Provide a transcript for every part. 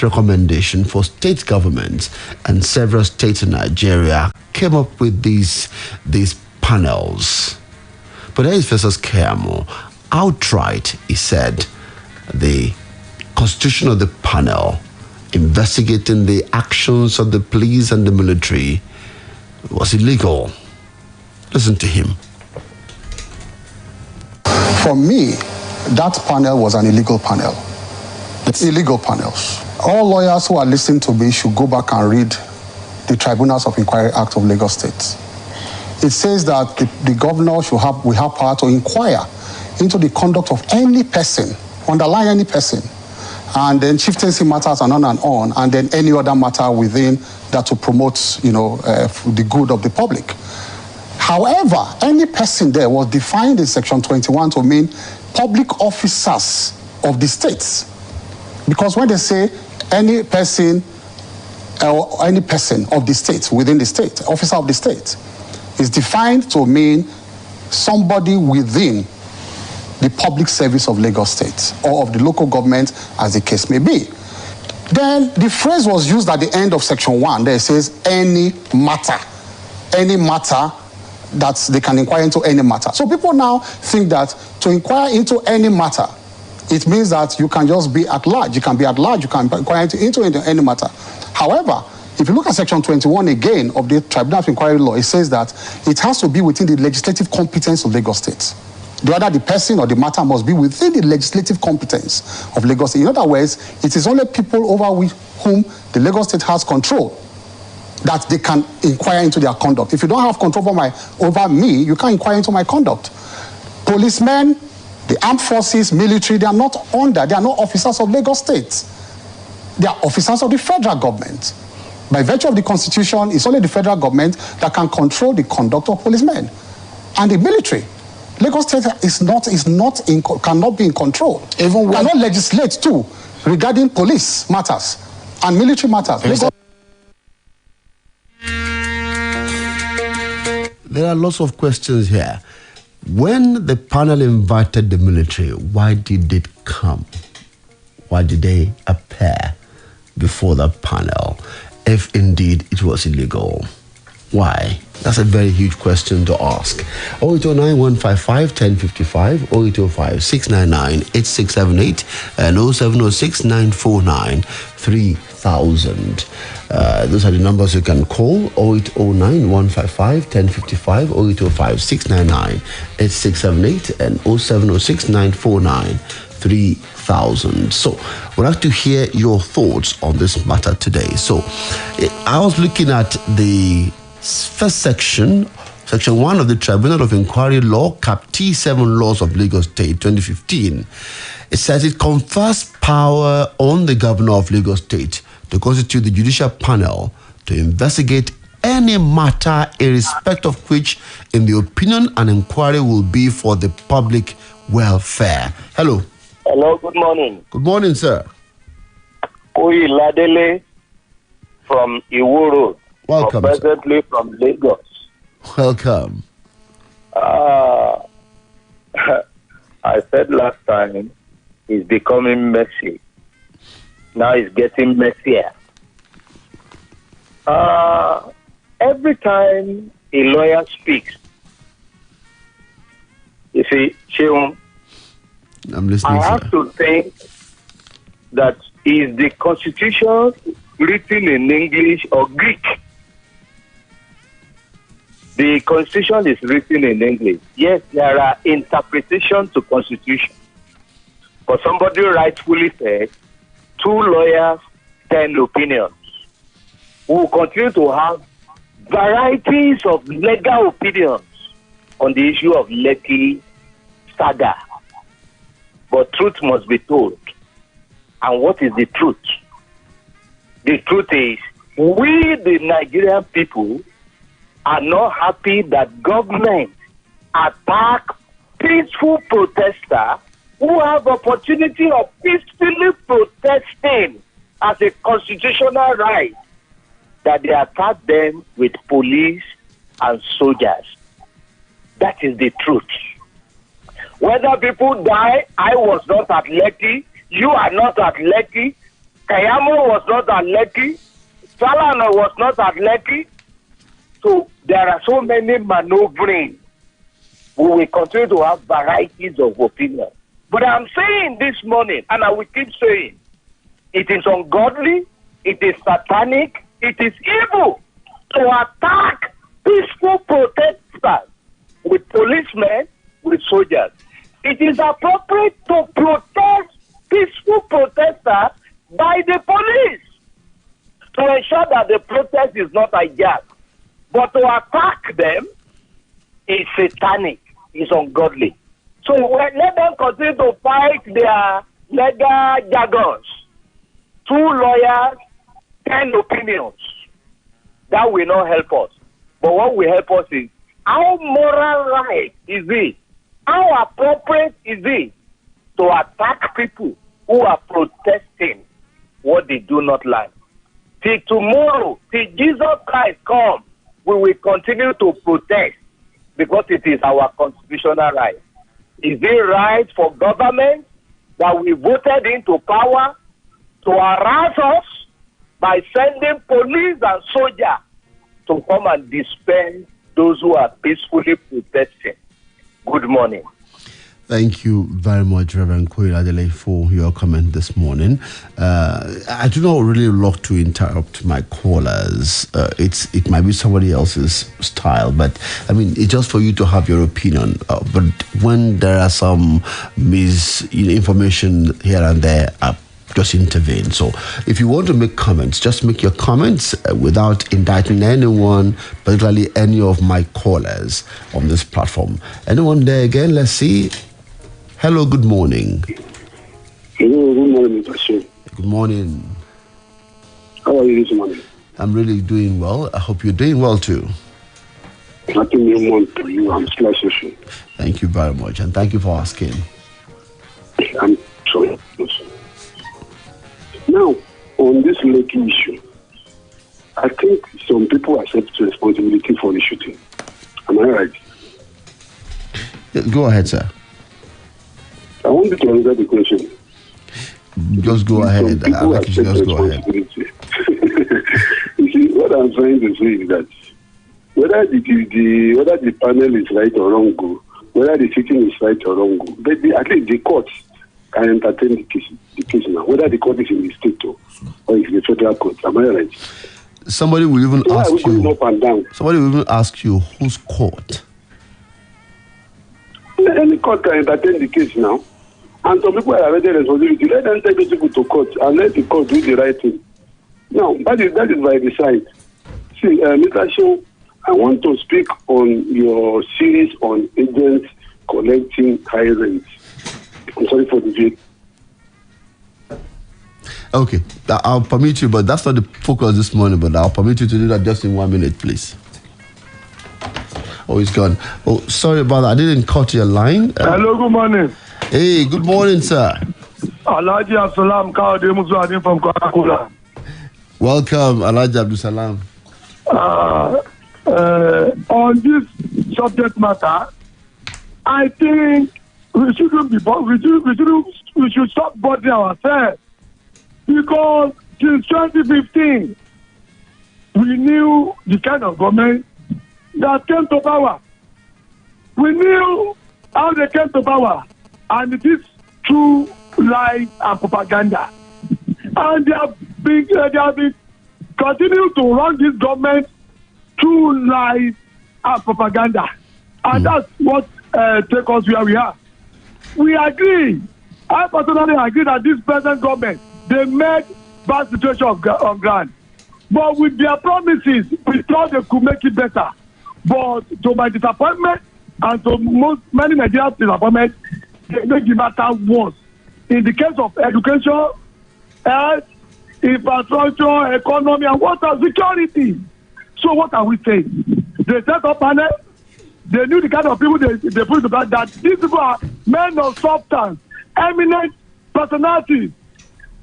recommendation for state governments, and several states in Nigeria came up with these panels. But there is Festus Keyamo. Outright, he said, the constitution of the panel investigating the actions of the police and the military was illegal. Listen to him. For me, that panel was an illegal panel. It's illegal panels. All lawyers who are listening to me should go back and read the Tribunals of Inquiry Act of Lagos State. It says that the governor will have power to inquire into the conduct of any person, underline any person, and then chieftaincy matters and on, and then any other matter within that to promote, the good of the public. However, any person there was defined in Section 21 to mean public officers of the states. Because when they say any person or any person of the state, within the state, officer of the state, is defined to mean somebody within the public service of Lagos State or of the local government, as the case may be. Then the phrase was used at the end of Section 1. There it says any matter that they can inquire into any matter. So people now think that to inquire into any matter, it means that you can just be at large. You can be at large. You can inquire into any matter. However, if you look at Section 21 again of the Tribunal of Inquiry Law, it says that it has to be within the legislative competence of Lagos State. The person or the matter must be within the legislative competence of Lagos State. In other words, it is only people over whom the Lagos State has control that they can inquire into their conduct. If you don't have control over me, you can't inquire into my conduct. Policemen, the armed forces, military, they are not officers of Lagos State. They are officers of the federal government. By virtue of the Constitution, it's only the federal government that can control the conduct of policemen and the military. Lagos State cannot be in control. Cannot legislate too regarding police matters and military matters. There are lots of questions here. When the panel invited the military, why did it come? Why did they appear before the panel, if indeed it was illegal? Why? That's a very huge question to ask. 0809-155-1055, 0805-699-8678, and 0706-949-3000. Those are the numbers you can call. 0809-155-1055, 0805-699-8678, and 0706-949-3000. So we'd like to hear your thoughts on this matter today. So I was looking at the first section 1 of the Tribunal of Inquiry Law, Cap T7 Laws of Lagos State, 2015. It says it confers power on the governor of Lagos State to constitute the judicial panel to investigate any matter, irrespective of which, in the opinion, an inquiry will be for the public welfare. Hello. Hello, good morning. Good morning, sir. Oyi Ladele from Iwo Road. Welcome, presently from Lagos. Welcome. I said last time, it's becoming messy. Now it's getting messier. Every time a lawyer speaks, you see, Sheung, I'm listening, I have to think that is the Constitution written in English or Greek? The Constitution is written in English. Yes, there are interpretations to Constitution. But somebody rightfully said, 2 lawyers, 10 opinions. We will continue to have varieties of legal opinions on the issue of Lekki saga. But truth must be told. And what is the truth? The truth is, we, the Nigerian people, are not happy that government attack peaceful protesters who have opportunity of peacefully protesting as a constitutional right, that they attack them with police and soldiers. That is the truth. Whether people die, I was not at Lekki, you are not at Lekki, Kayamo was not at Lekki. Falana was not at Lekki. So there are so many maneuvering. We will continue to have varieties of opinion. But I'm saying this morning, and I will keep saying, it is ungodly, it is satanic, it is evil to attack peaceful protesters with policemen, with soldiers. It is appropriate to protest peaceful protesters by the police to ensure that the protest is not hijacked. But to attack them is satanic, is ungodly. So let them continue to fight their legal jargons. 2 lawyers, 10 opinions. That will not help us. But what will help us is how moral right is it? How appropriate is it to attack people who are protesting what they do not like? Till tomorrow, till Jesus Christ comes, we will continue to protest because it is our constitutional right. Is it right for government that we voted into power to harass us by sending police and soldiers to come and disperse those who are peacefully protesting? Good morning. Thank you very much, Reverend Koyiladele, for your comment this morning. I do not really like to interrupt my callers. It might be somebody else's style, but I mean, it's just for you to have your opinion. But when there are some misinformation here and there, just intervene. So if you want to make comments, just make your comments without indicting anyone, particularly any of my callers on this platform. Anyone there again? Let's see. Hello, good morning. Hello, good morning, Mr. Shu. Good morning. How are you this morning? I'm really doing well. I hope you're doing well too. Happy new month to you. I'm Shu. Thank you very much, and thank you for asking. I'm sorry. Now, on this Lekki issue, I think some people accept responsibility for the shooting. Am I right? Yeah, go ahead, sir. I want you to answer the question. Just go ahead. I like you just go ahead. You see, what I'm trying to say is that whether the panel is right or wrong, whether the sitting is right or wrong, but at least the courts can entertain the case now, whether the court is in the state or in the federal court. Am I right? Somebody will even ask you. Up and down? Somebody will even ask you whose court. Any court can entertain the case now, and some people are already responsibility. Let them take these people to court and let the court do the right thing. Now, that is by the side. See, Mr. Shu, I want to speak on your series on agents collecting high rent. I'm sorry for the view. Okay, I'll permit you, but that's not the focus this morning, but I'll permit you to do that just in 1 minute, please. Oh, he's gone. Oh, sorry about that. I didn't cut your line. Hello, good morning. Hey, good morning, sir. Alhaji Absalam Kaode Musuadin from Coca-Cola. Welcome, Alhaji Abdulsalam. On this subject matter, I think we shouldn't we should stop bothering ourselves, because since 2015 we knew the kind of government that came to power. We knew how they came to power, and it is through lies and propaganda. And they have been continue to run this government through lies and propaganda. And that's what take us where we are. We agree. I personally agree that this present government, they made bad situation on ground. But with their promises, we thought they could make it better. But to my disappointment, and to many Nigerians' disappointment, they make the matter worse. In the case of education, health, infrastructure, economy, and water security. So what are we saying? They set up panel. They knew the kind of people they put to that these people are men of substance, eminent personalities.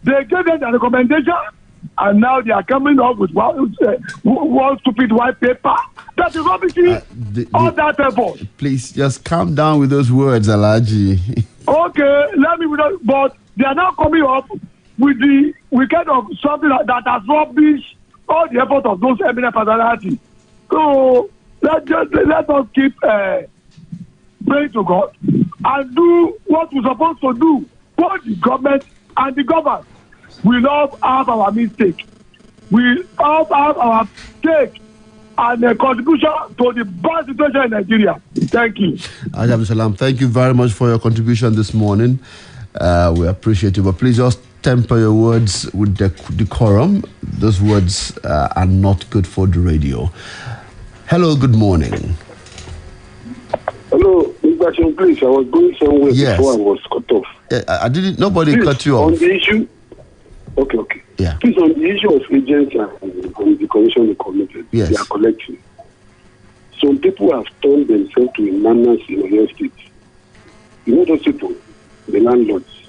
They gave them the recommendation, and now they are coming up with one stupid white paper that is rubbishing all that effort. Please just calm down with those words, Alhaji. Okay, let me. But they are now coming up with the kind of something that has rubbish all the effort of those eminent personalities. So let us keep praying to God and do what we're supposed to do. Both the government and the government. We all have our mistake. We all have our take and a contribution to the bad situation in Nigeria. Thank you. Ajam Salam, thank you very much for your contribution this morning. We appreciate you, but please just temper your words with decorum. Those words are not good for the radio. Hello, good morning. Hello, Mr. Sean, please. I was going somewhere before I was cut off. I didn't. Nobody please, cut you off. On the issue. Okay. Yeah. Please, on the issue of agents and the commission committed, yes, they are collecting. Some people have turned themselves to a madness in Oyo State. You know those people, the landlords.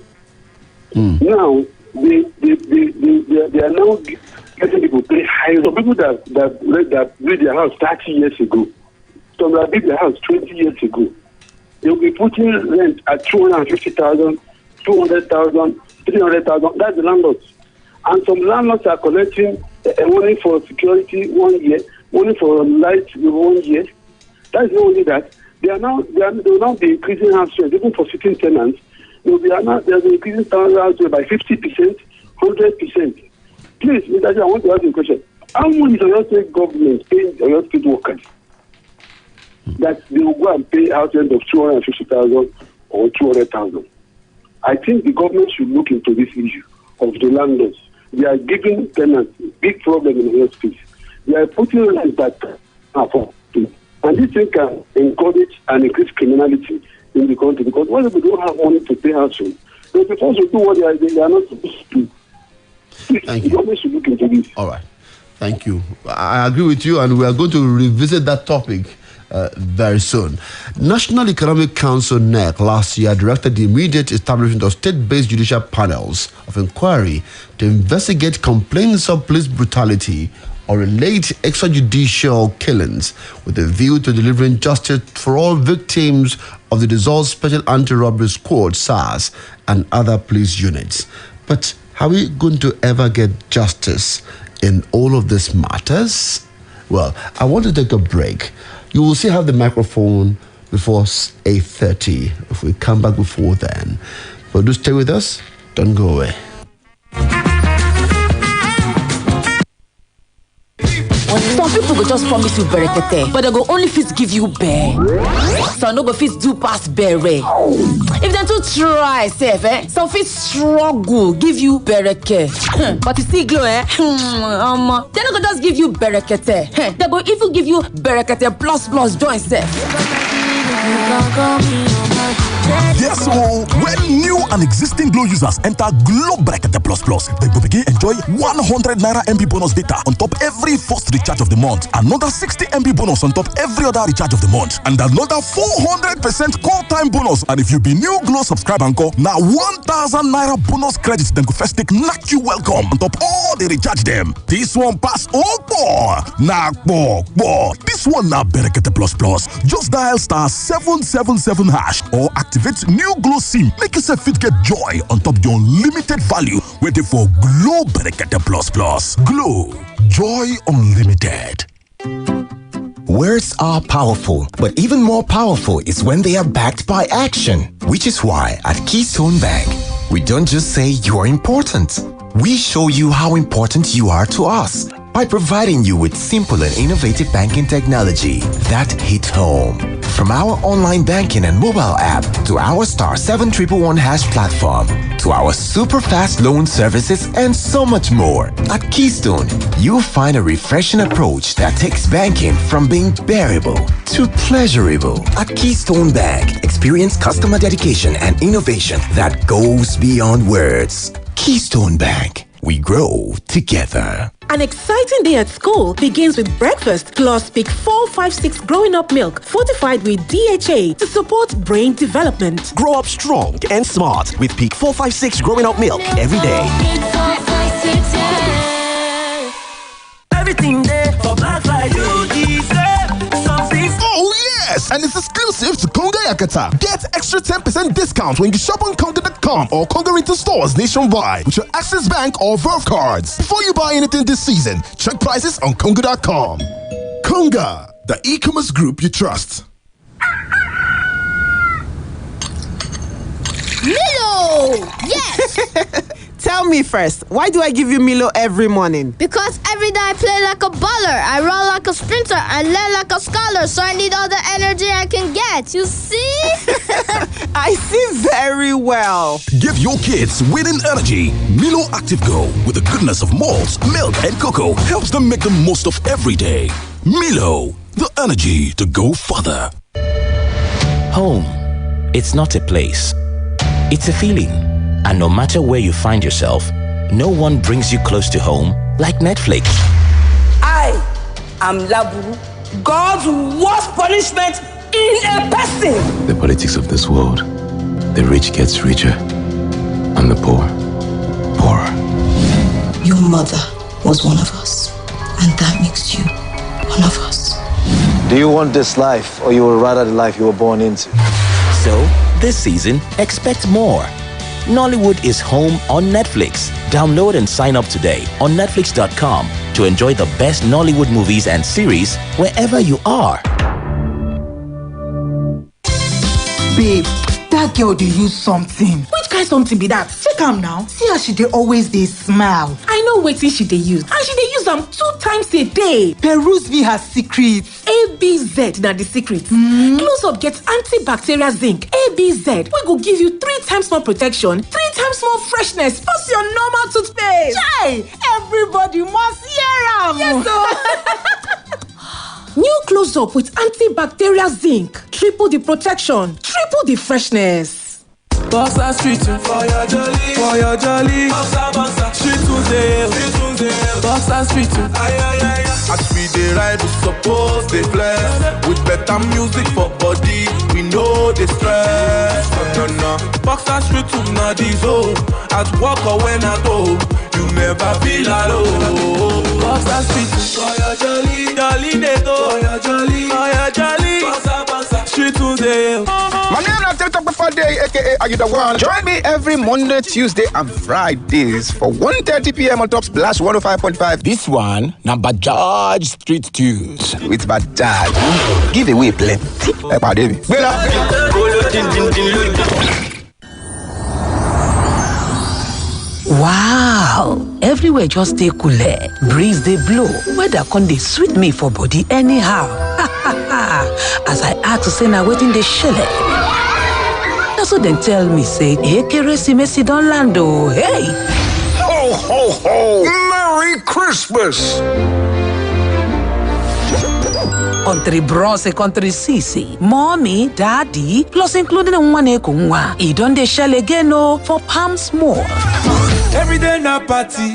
Now they are now getting people pay high. Some people that built their house 30 years ago. Some that built their house 20 years ago. They will be putting rent at 250,000, 200,000, 300,000. That's the landlords. And some landlords are collecting money for security 1 year, money for light 1 year. That's not only that. They will now be increasing house rent, even for sitting tenants. They will be increasing house rent by 50%, 100%. Please, Mr. J, I want to ask you a question. How much is Oyo State government paying Oyo State workers that they will go and pay house rent of 250,000 or 200,000? I think the government should look into this issue of the landlords. They are giving tenants big problem in Oyo State. They are putting rent that are for. And this thing can encourage and increase criminality in the country, because when people don't have money to pay house rent, they're supposed to do what they are not supposed to do. Thank you. The government should look into this. All right. Thank you. I agree with you, and we are going to revisit that topic very soon. National Economic Council NEC last year directed the immediate establishment of state-based judicial panels of inquiry to investigate complaints of police brutality or relate extrajudicial killings with a view to delivering justice for all victims of the dissolved Special Anti-Robbery Squad, SARS, and other police units. But are we going to ever get justice in all of these matters? Well, I want to take a break. You will still have the microphone before 8:30 if we come back before then. But do stay with us. Don't go away. Some people go just promise you berekete, but they go only fit give you bear. Some no go fit do pass bere. If they too try, some fit struggle give you bereke. But you still glow, they no go just give you berekete. They go even give you berekete plus join Yes, so when new and existing Glow users enter Glow Berekete Plus, they will begin enjoy 100 Naira MB bonus data on top every first recharge of the month, another 60 MB bonus on top every other recharge of the month, and another 400% call time bonus. And if you be new Glow subscriber encore, now 1,000 Naira bonus credits then go first take knock you welcome on top all the recharge them. This one pass all four. This one now Berekete Plus. Just dial *777# or activate new Glow SIM. Make yourself fit get joy on top your unlimited value. Waiting for Glow Berekete Plus. Glow, joy unlimited. Words are powerful, but even more powerful is when they are backed by action. Which is why at Keystone Bank, we don't just say you are important. We show you how important you are to us by providing you with simple and innovative banking technology that hit home. From our online banking and mobile app to our *7111# platform to our super fast loan services and so much more. At Keystone, you'll find a refreshing approach that takes banking from being bearable to pleasurable. At Keystone Bank, experience customer dedication and innovation that goes beyond words. Keystone Bank, we grow together. An exciting day at school begins with breakfast plus Peak 456 growing up milk fortified with DHA to support brain development. Grow up strong and smart with Peak 456 growing up milk every day. Everything there for Black Friday. You deserve something. Oh yes, and it's exclusive to Conga Yakata. Get extra 10% discount when you shop on Conga.com or Conga Retail stores nationwide with your Access Bank or Verve cards. Before you buy anything this season, check prices on Conga.com. Conga, the e-commerce group you trust. Milo! Yes! Tell me first, why do I give you Milo every morning? Because every day I play like a baller, I run like a sprinter, I learn like a scholar, so I need all the energy I can get, you see? I see very well. Give your kids winning energy. Milo Active Go, with the goodness of malts, milk, and cocoa, helps them make the most of every day. Milo, the energy to go further. Home, it's not a place. It's a feeling. And no matter where you find yourself, no one brings you close to home like Netflix. I am Laburu, God's worst punishment in a person. The politics of this world, the rich gets richer and the poor, poorer. Your mother was one of us, and that makes you one of us. Do you want this life, or you would rather the life you were born into? So, this season, expect more. Nollywood is home on Netflix. Download and sign up today on netflix.com to enjoy the best Nollywood movies and series wherever you are. Babe, that girl dey use something. Which kind something be that? Check am now. See how she dey always dey smile. I know wetin she dey use. And she dey use am 2 times a day. Peruse be her secret. ABZ na the secret. Close Up get antibacterial zinc. ABZ wey go give you 3 times more protection, 3 times more freshness, pass your normal toothpaste. Chai! Everybody must hear am. Yes, so. New Close Up with antibacterial zinc. Triple the protection, triple the freshness. Bossa Street for your jolly, for your jolly. Bossa Street today, Bossa Street. As we dey ride, we suppose dey flex with better music for body. We know the stress. No. Bossa Street to na the zone. At work or when I go, you never feel alone. Bossa Street for your jolly, jolly dey go. For your jolly, Bossa Street today. My name is TikTok for day, aka Are You The One? Join me every Monday, Tuesday, and Fridays for 1:30 p.m. on Top Splash 105.5. This one, na Bajaj Street Tunes with Bajaj. Give away plenty. Hey, pardon me. Wow, everywhere just dey cool. Breeze dey blow, weather con dey sweet me for body anyhow. As I ask say na wetin dey shele. Na so dem tell me say Ekeresimesi don land o. Hey! Ho, ho, ho! Merry Christmas! Country bros and country sisi, mommy, daddy, plus including nwa. E don dey shell again o for Palms Mall. Every day na party.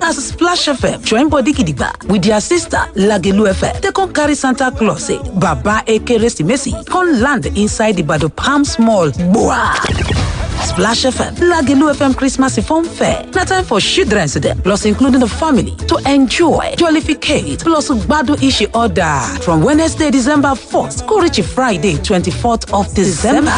As Splash FM join body gidigba with their sister Lagelu FM, they come carry Santa Claus, Baba Ekeresimesi, come land inside Ibadan Palms Mall. Boah! Splash FM, Lagelu FM Christmas Fun Fair. Na time for children's dem, plus including the family, to enjoy, jollificate, plus gbadu ishi order. From Wednesday, December 4th, go reach Friday, 24th of December.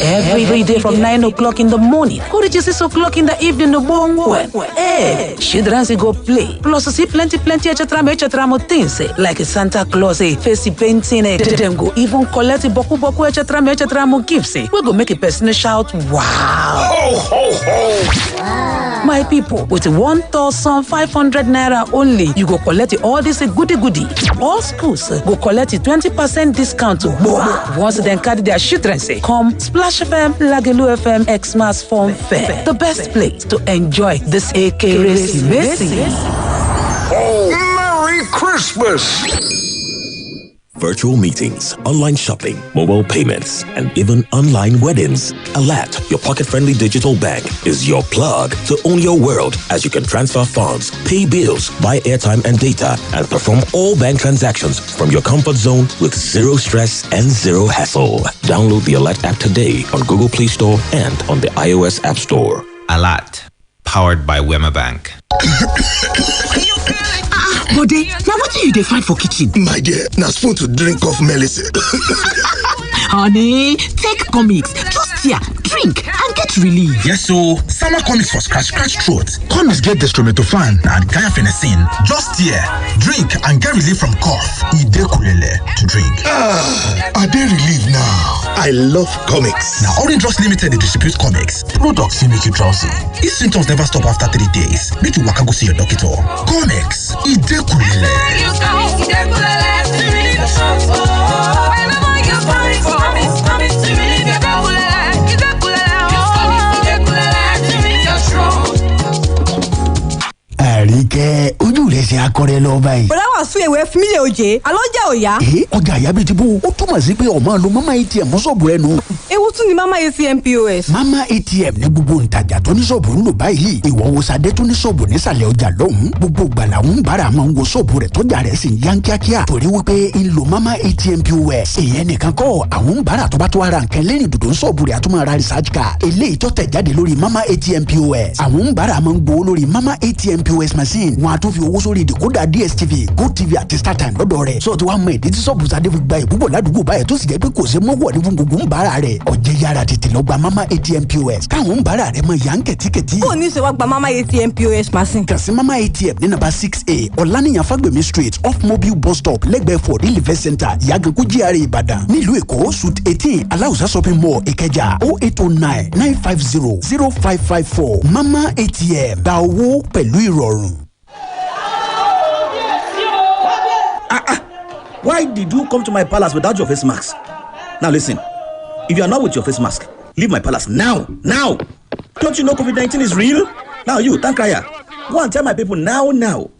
Every day from 9 o'clock in the morning, go reach 6 o'clock in the evening. Hey, children's go play, plus see plenty etc. things like Santa Claus, face painting. Dem go even collect boku etc. gifts. We go make a person shout, wow! Ho, ho, ho! Wow. My people, with 1,500 naira only, you go collect all this goody. All schools go collect 20% discount. Wow. Once they carry their children, come Splash FM, Lagelu FM, Xmas Fun Fair. The best place to enjoy this Ekeresimesi. Oh, Merry Christmas! Virtual meetings, online shopping, mobile payments, and even online weddings. Alat, your pocket-friendly digital bank, is your plug to own your world as you can transfer funds, pay bills, buy airtime and data, and perform all bank transactions from your comfort zone with zero stress and zero hassle. Download the Alat app today on Google Play Store and on the iOS App Store. Alat, powered by Wema Bank. Bode, now what do you find for kitchen? My dear, na spoon to drink off medicine. Honey, take comics. Just here, drink, and get relief. Yes, so summer comics for scratch throat. Comics get dextromethorphan and guaifenesin. Just here, drink and get relief from cough. Idekulele to drink. Are they relieved now? I love comics. Now, Orange Drugs Limited, they distribute comics. Products will make you drowsy. If symptoms never stop after 3 days, make you waka go see your doctor. Comics, Idekulele. Àríkẹ́ ojú rẹ̀ ṣe akọrẹ lọ báyìí. bọ̀dá wà sún ewé fún mi lè oje alọ́jà òya. ọjà àyà bíi ti bó ó túmọ̀ sí pé ọmọ lo mama atm sọ̀bù rẹ nù. ewu tún ni mama atm pos. mama atm ní gbogbo ntajà tó ní sọ̀bù ń lò báyìí. ìwọ wo sadé tó ní sọ̀bù nísàlẹ̀ ọjà lọ́hùn. gbogbo gbala ń bára máa ń wo sọ̀bù rẹ̀ tọ́jà rẹ̀ sì ń yan kíákíá. torí wípé ń lo mama atm pos. èèyàn nìkan kọ́ àwọn ń bára tó bá tó ara nǹkan lẹ́yìn dòdò ń sọ̀bù rẹ̀ àtúmọ̀ ara research card. eléyìí tó tẹ̀ jáde lórí mama atm pos. àwọn ń bára máa ń gbowó lórí mama atm pos machine. wọn a tún fi owó sórí ìdìkúdà dstv gotv àti startime lọ́dọ̀ rẹ̀. sọ ti wá mọ ìdí tí sọ́ọ̀bù sadé fi gba ìbúbọ̀ ládùúgbò báyìí tó sì jẹ́ pé kò ṣe mọ́wọ́ ní fún gbogbo ń bára rẹ̀. ọ̀jẹ̀ yára tètè lọ gba mama atm pos. káwọn ń bára rẹ̀ mọ ìyá ń kẹ̀tíkẹ̀tí. ó ní ṣe wá gba mama atm pos machine. kàn sí mama atm ní nàbà 6A ọ̀lànìyàn fagbemi street off mobile bus stop lẹ́gbẹ̀ẹ́ for real event center ìyàgànkú GRA ìbàdàn. nílùú èkó suit 18 aláùsá shopping mall ìkẹjà 0809 950 0554. mama atm gba owó pẹ̀lú ìrọ̀rùn. Why did you come to my palace without your face mask? Now listen, if you are not with your face mask, leave my palace now. Don't you know COVID-19 is real? Now you, Tankaya, go and tell my people now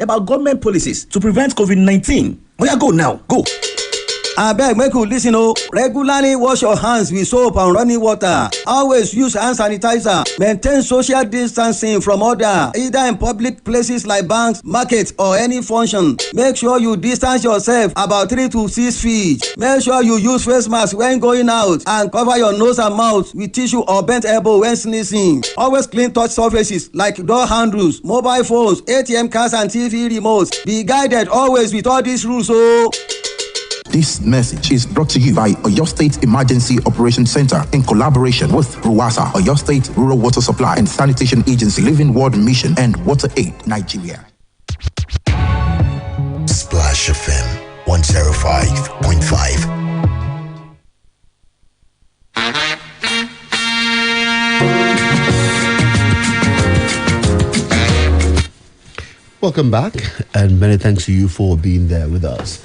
about government policies to prevent COVID-19. Oh yeah, go now, go. Abeg, make you listen o. Regularly wash your hands with soap and running water. Always use hand sanitizer. Maintain social distancing from others, either in public places like banks, markets, or any function. Make sure you distance yourself about 3 to 6 feet. Make sure you use face mask when going out and cover your nose and mouth with tissue or bent elbow when sneezing. Always clean touch surfaces like door handles, mobile phones, ATM cards, and TV remotes. Be guided always with all these rules o. This message is brought to you by Oyo State Emergency Operations Center in collaboration with RUWASA, Oyo State Rural Water Supply and Sanitation Agency, Living World Mission, and Water Aid Nigeria. Splash FM 105.5. Welcome back, and many thanks to you for being there with us.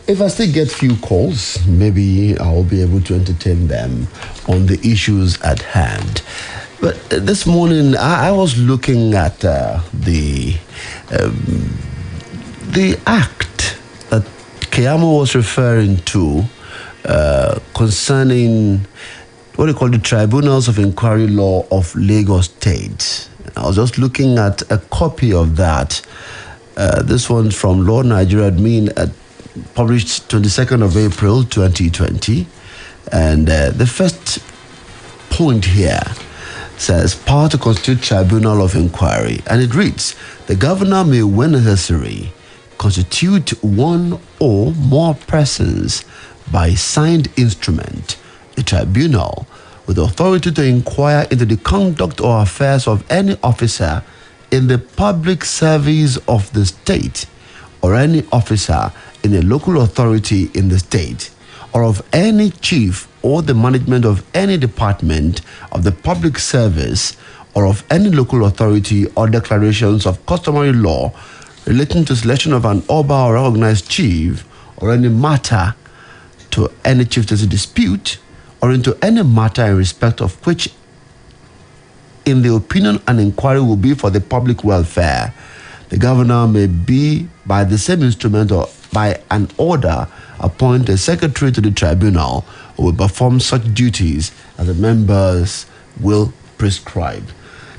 If I still get few calls, maybe I'll be able to entertain them on the issues at hand. But this morning, I was looking at the act that Keyamo was referring to concerning what they call the Tribunals of Inquiry Law of Lagos State. I was just looking at a copy of that. This one from Law Nigeria Admin, published 22nd of April 2020. And the first point here says, power to constitute Tribunal of Inquiry. And it reads, the governor may, when necessary, constitute one or more persons by signed instrument, a tribunal, with authority to inquire into the conduct or affairs of any officer in the public service of the state, or any officer in a local authority in the state, or of any chief or the management of any department of the public service, or of any local authority, or declarations of customary law relating to selection of an Oba or recognized chief, or any matter to any chieftaincy dispute, or into any matter in respect of which, in the opinion, an inquiry will be for the public welfare. The governor may be, by the same instrument or by an order, appoint a secretary to the tribunal who will perform such duties as the members will prescribe.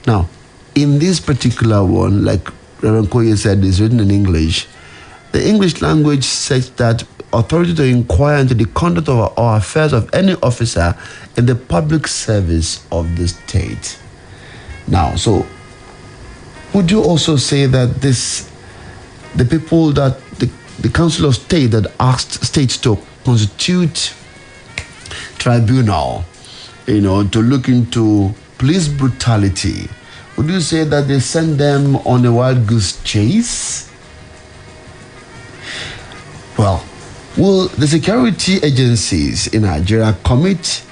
Now, in this particular one, like Reverend Koye said, is written in English. The English language says that authority to inquire into the conduct of or affairs of any officer in the public service of the state. Now, so would you also say that the people that the Council of State that asked states to constitute tribunal, to look into police brutality, would you say that they send them on a wild goose chase? Well, will the security agencies in Nigeria commit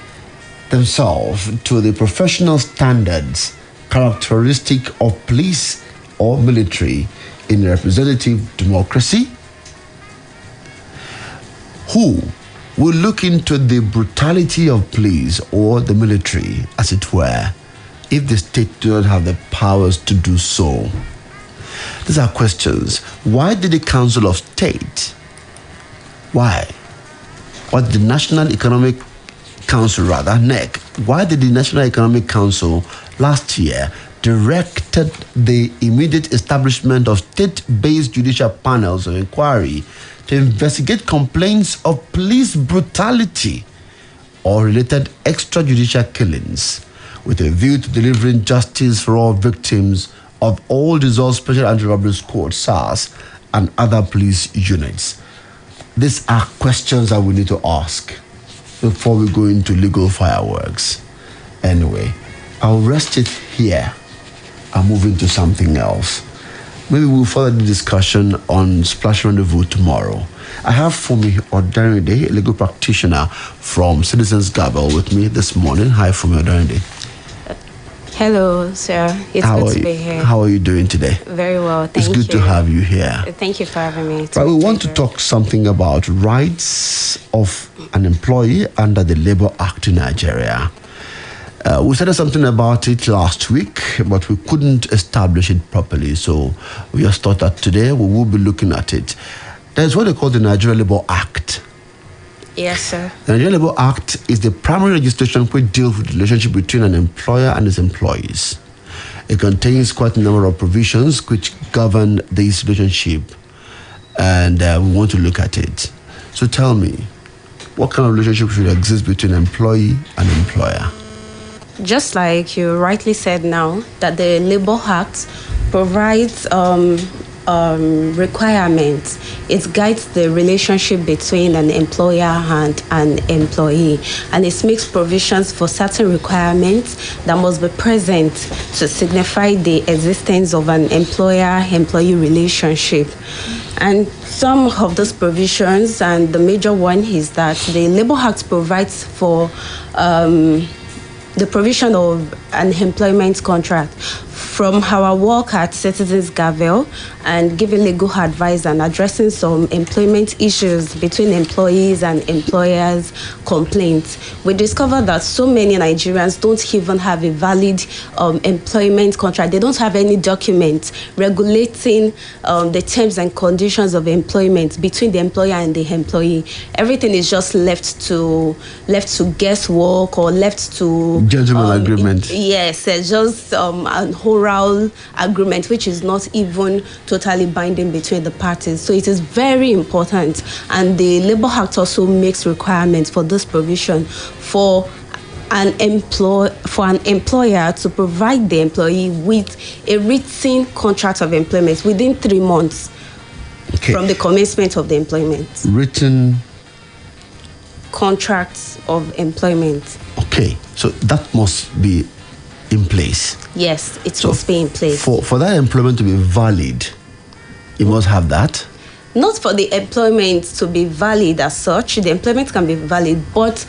themselves to the professional standards characteristic of police or military in representative democracy? Who will look into the brutality of police or the military, as it were, if the state do not have the powers to do so? These are questions. Why did the Council of State, why did the National Economic Council, NEC, why did the National Economic Council last year directed the immediate establishment of state-based judicial panels of inquiry to investigate complaints of police brutality or related extrajudicial killings with a view to delivering justice for all victims of all dissolved Special Anti-Robbery Squad, SARS, and other police units? These are questions that we need to ask before we go into legal fireworks. Anyway, I'll rest it here and move into something else. Maybe we'll further the discussion on Splash Rendezvous tomorrow. I have Fumi Odarinde, a legal practitioner from Citizens Gabel, with me this morning. Hi, Fumi Odarinde. Hello, sir. It's good to be here. How are you doing today? Very well, thank you. It's good to have you here. Thank you for having me. Right, we want to talk something about rights of an employee under the Labour Act in Nigeria. We said something about it last week, but we couldn't establish it properly. So we just thought that today we will be looking at it. There's what they call the Nigeria Labour Act. Yes, sir. The Nigeria Labour Act is the primary legislation which deals with the relationship between an employer and his employees. It contains quite a number of provisions which govern this relationship, and we want to look at it. So tell me, what kind of relationship should exist between employee and employer? Just like you rightly said now, that the Labour Act provides requirements. It guides the relationship between an employer and an employee, and it makes provisions for certain requirements that must be present to signify the existence of an employer-employee relationship. And some of those provisions, and the major one is that the Labour Act provides for the provision of an employment contract. From our work at Citizens Gavel and giving legal advice and addressing some employment issues between employees and employers' complaints, we discovered that so many Nigerians don't even have a valid employment contract. They don't have any document regulating the terms and conditions of employment between the employer and the employee. Everything is just left to guesswork or left to gentleman agreement. Yes, it's just an oral agreement which is not even totally binding between the parties. So it is very important, and the Labour Act also makes requirements for this provision for an employer to provide the employee with a written contract of employment within 3 months from the commencement of the employment. Written contracts of employment. Okay, so that must be in place. Yes, it must be in place. For that employment to be valid, you must have that. Not for the employment to be valid as such. The employment can be valid, but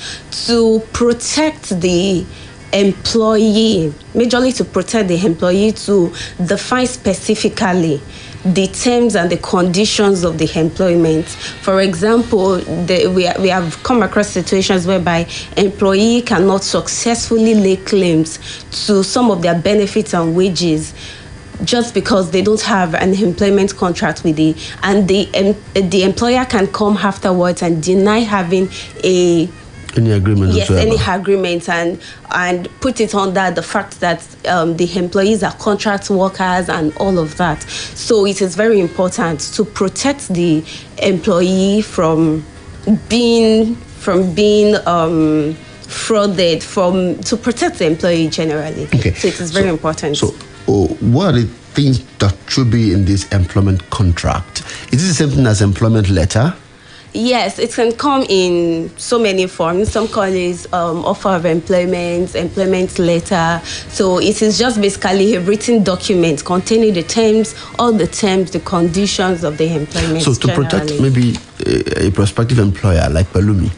to protect the employee, majorly to protect the employee, to define specifically the terms and the conditions of the employment. For example, we have come across situations whereby employee cannot successfully lay claims to some of their benefits and wages just because they don't have an employment contract with and the employer can come afterwards and deny having any agreement. Yes, any agreement, and put it under the fact that the employees are contract workers and all of that. So it is very important to protect the employee from being frauded, to protect the employee generally. Okay. So it is very important. So what are the things that should be in this employment contract? Is it the same thing as employment letter? Yes, it can come in so many forms. Some call it offer of employment letter. So it is just basically a written document containing the terms, the conditions of the employment. So to protect maybe a prospective employer like Pelumi,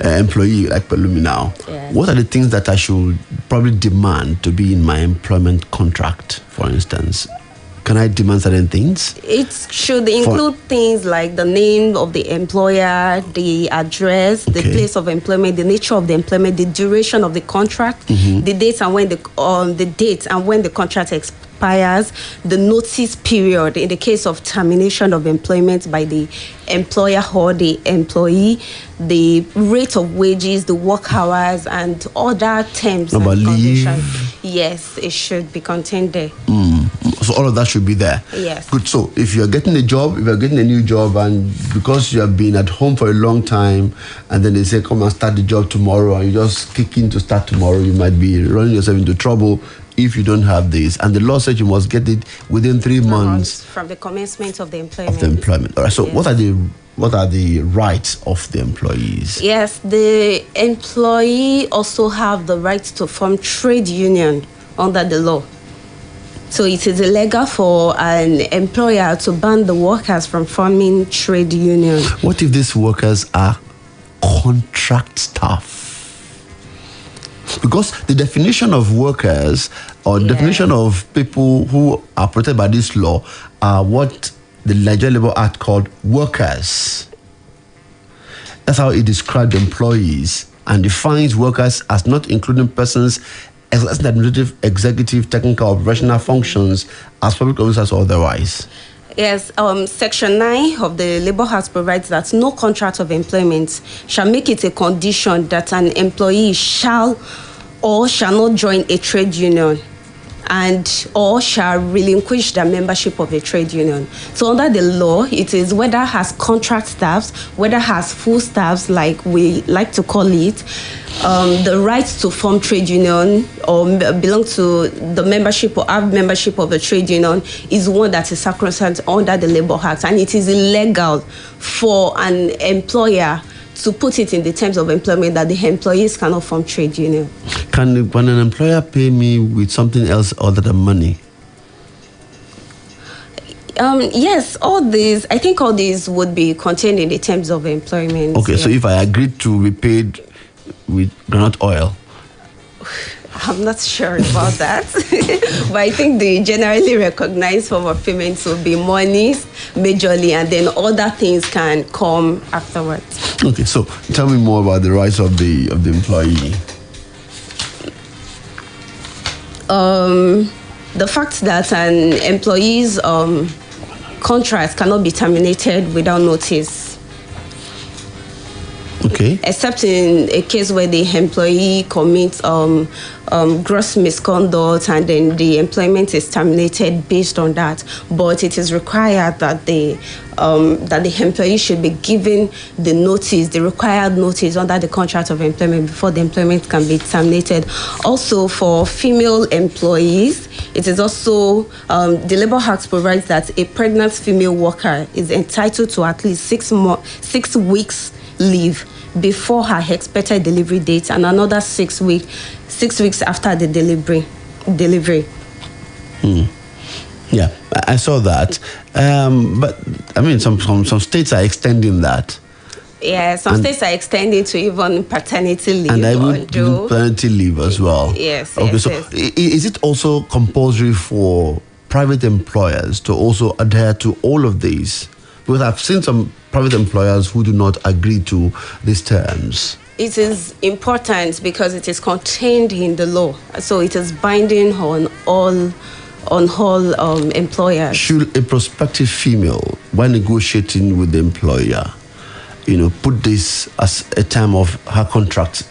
employee like Pelumi now, what are the things that I should probably demand to be in my employment contract, for instance? Can I demand certain things? It should include things like the name of the employer, the address, the place of employment, the nature of the employment, the duration of the contract, the date and when the contract expires, the notice period in the case of termination of employment by the employer or the employee, the rate of wages, the work hours, and other terms and conditions. Yes, it should be contained there. So all of that should be there. Yes. Good. So if you're getting a job, if you're getting a new job, and because you have been at home for a long time, and then they say, come and start the job tomorrow, and you just kick in to start tomorrow, you might be running yourself into trouble if you don't have this. And the law says you must get it within 3 months from the commencement of the employment. All right. So what are the rights of the employees? Yes, the employee also have the right to form trade union under the law. So it is illegal for an employer to ban the workers from forming trade union. What if these workers are contract staff? Because the definition of workers or definition of people who are protected by this law are what the Nigerian Labour Act called workers. That's how it described employees and defines workers as not including persons as administrative, executive, technical, operational functions as public officers or otherwise. Yes, Section 9 of the Labour Act provides that no contract of employment shall make it a condition that an employee shall or shall not join a trade union and or shall relinquish their membership of a trade union. So under the law, it is whether has contract staffs, whether has full staffs, like we like to call it, the right to form trade union or belong to the membership or have membership of a trade union is one that is sacrosanct under the Labour Act, and it is illegal for an employer to put it in the terms of employment that the employees cannot form trade union. Can an employer pay me with something else other than money? Yes, all these would be contained in the terms of employment. Okay, so if I agreed to be paid with groundnut oil? I'm not sure about that. But I think the generally recognized form of payments will be monies, majorly, and then other things can come afterwards. Okay, so tell me more about the rights of the employee. The fact that an employee's contract cannot be terminated without notice. Okay. Except in a case where the employee commits gross misconduct and then the employment is terminated based on that. But it is required that the employee should be given the notice, the required notice under the contract of employment before the employment can be terminated. Also, for female employees, it is also the Labour Act provides that a pregnant female worker is entitled to at least 6 weeks leave before her expected delivery date and another 6 weeks after the delivery. Yeah, I saw that. But I mean, some states are extending that. Yeah, some states are extending to even paternity leave. And I would do paternity leave as well. Yes. Okay, so is it also compulsory for private employers to also adhere to all of these? Because I've seen some private employers who do not agree to these terms. It is important because it is contained in the law, so it is binding on all employers. Should a prospective female, when negotiating with the employer, put this as a term of her contract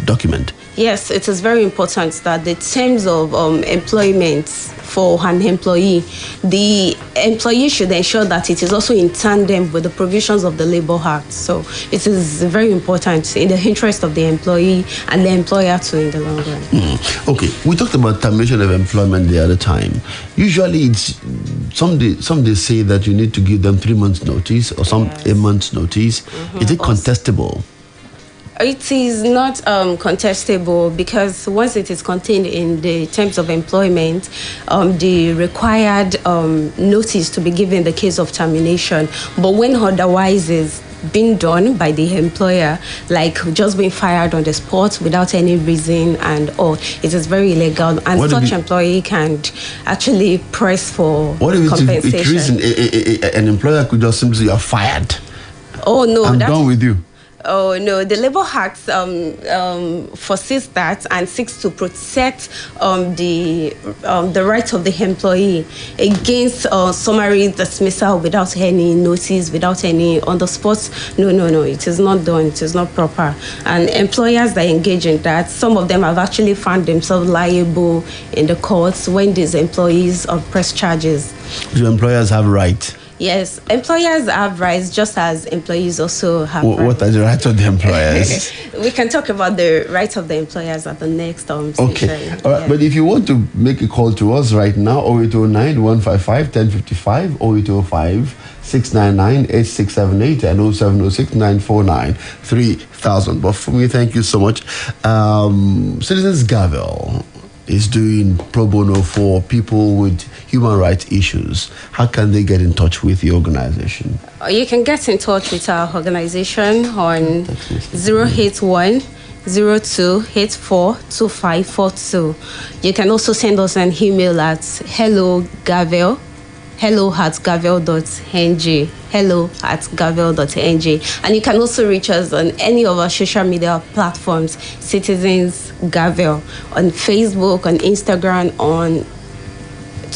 document? Yes, it is very important that the terms of employment for an employee, the employee should ensure that it is also in tandem with the provisions of the Labour Act. So it is very important in the interest of the employee and the employer too in the long run. Okay, we talked about termination of employment the other time. Usually it's some they say that you need to give them 3 months notice or a month's notice. Is it contestable? It is not contestable because once it is contained in the terms of employment, the required notice to be given in the case of termination. But when otherwise is being done by the employer, like just being fired on the spot without any reason and all, it is very illegal. And such employee can actually press for compensation. An employer could just simply say, "You're fired." Oh no, I'm done with you. Oh no, the Labour Act foresees that and seeks to protect the right of the employee against summary dismissal without any notice, without any on the spot. No, it is not done. It is not proper. And employers that engage in that, some of them have actually found themselves liable in the courts when these employees press charges. Do employers have rights? Yes, employers have rights just as employees also have rights. What are the rights of the employers? We can talk about the rights of the employers at the next Okay. session. All right. But if you want to make a call to us right now, 0809 155 1055, 0805 699 8678, and 0706 949 3000. But for me, thank you so much. Citizens Gavel is doing pro bono for people with human rights issues. How can they get in touch with the organization? You can get in touch with our organization on 081 02842542. You can also send us an email at hello@gavel.ng, hello@gavel.ng. And you can also reach us on any of our social media platforms, Citizens Gavel, on Facebook, on Instagram, on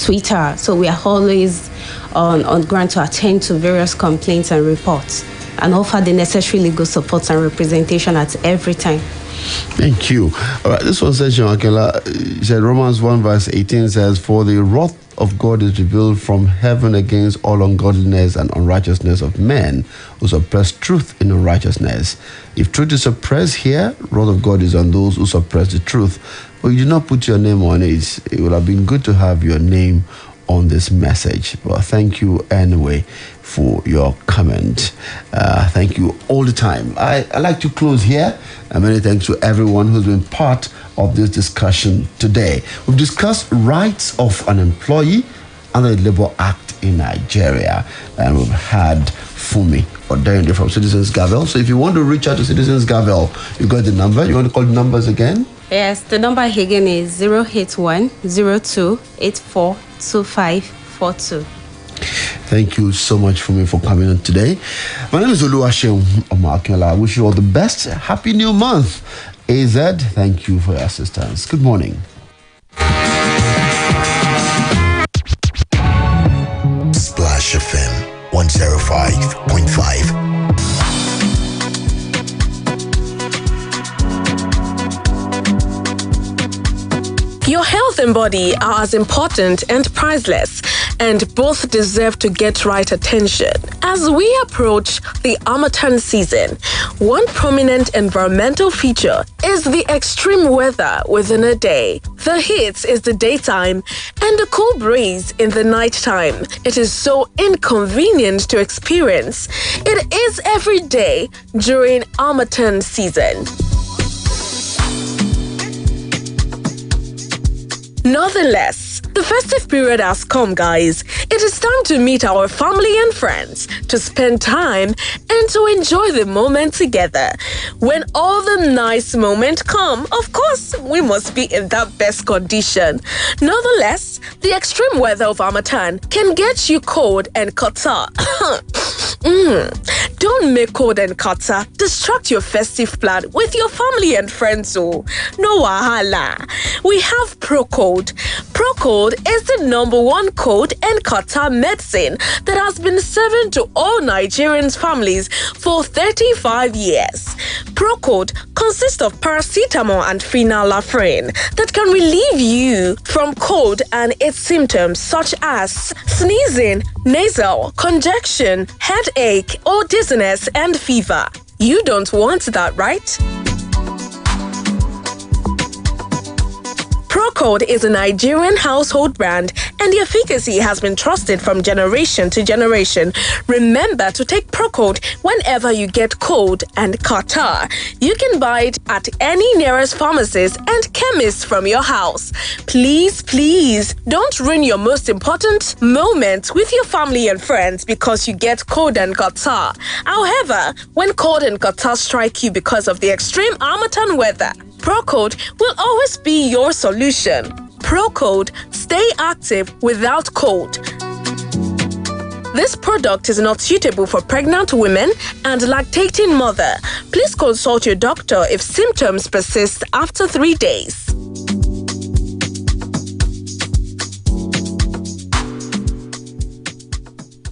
Twitter. So we are always on ground to attend to various complaints and reports and offer the necessary legal support and representation at every time. Thank you. All right, this one says, Akinola, said Romans 1 verse 18 says, "For the wrath of God is revealed from heaven against all ungodliness and unrighteousness of men who suppress truth in unrighteousness." If truth is suppressed here, wrath of God is on those who suppress the truth. But you did not put your name on it. It would have been good to have your name on this message. Well, thank you anyway for your comment. Thank you all the time. I like to close here. And many thanks to everyone who's been part of this discussion today. We've discussed rights of an employee under the Labour Act in Nigeria. And we've had Fumi Odayinde from Citizens Gavel. So if you want to reach out to Citizens Gavel, you got the number. You want to call the numbers again? Yes, the number again is 081 02842542. Thank you so much for coming on today. My name is Oluwaseun Akinola. I wish you all the best. Happy new month. AZ, thank you for your assistance. Good morning. Splash FM 105.5. Your health and body are as important and priceless, and both deserve to get right attention. As we approach the Harmattan season, one prominent environmental feature is the extreme weather within a day. The heat is the daytime and the cool breeze in the nighttime. It is so inconvenient to experience. It is every day during Harmattan season. Nonetheless, the festive period has come, guys. It is time to meet our family and friends, to spend time, and to enjoy the moment together. When all the nice moments come, of course, we must be in that best condition. Nonetheless, the extreme weather of Harmattan can get you cold and catarrh. Don't make cold and catarrh distract your festive plan with your family and friends. Oh, no wahala. We have Procold. Procold Procode is the #1 cold and catarrh medicine that has been serving to all Nigerians' families for 35 years. Procode consists of paracetamol and phenylephrine that can relieve you from cold and its symptoms such as sneezing, nasal, congestion, headache, or dizziness and fever. You don't want that, right? Procode is a Nigerian household brand and the efficacy has been trusted from generation to generation. Remember to take Procode whenever you get cold and catarrh. You can buy it at any nearest pharmacist and chemist from your house. Please, please, don't ruin your most important moment with your family and friends because you get cold and catarrh. However, when cold and catarrh strike you because of the extreme Harmattan weather, Procode will always be your solution. Procode, stay active without cold. This product is not suitable for pregnant women and lactating mother. Please consult your doctor if symptoms persist after 3 days.